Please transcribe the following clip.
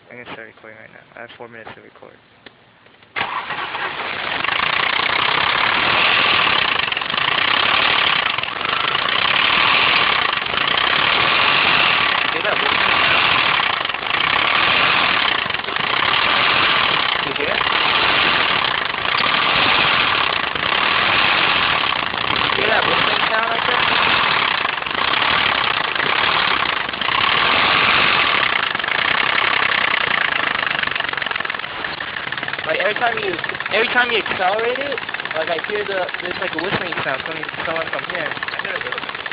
I'm gonna start recording right now. I have 4 minutes to record. You hear that? You hear it? You hear that whistling sound right there? Like every time you accelerate it, like I hear there's like a whistling sound coming from here. I heard it.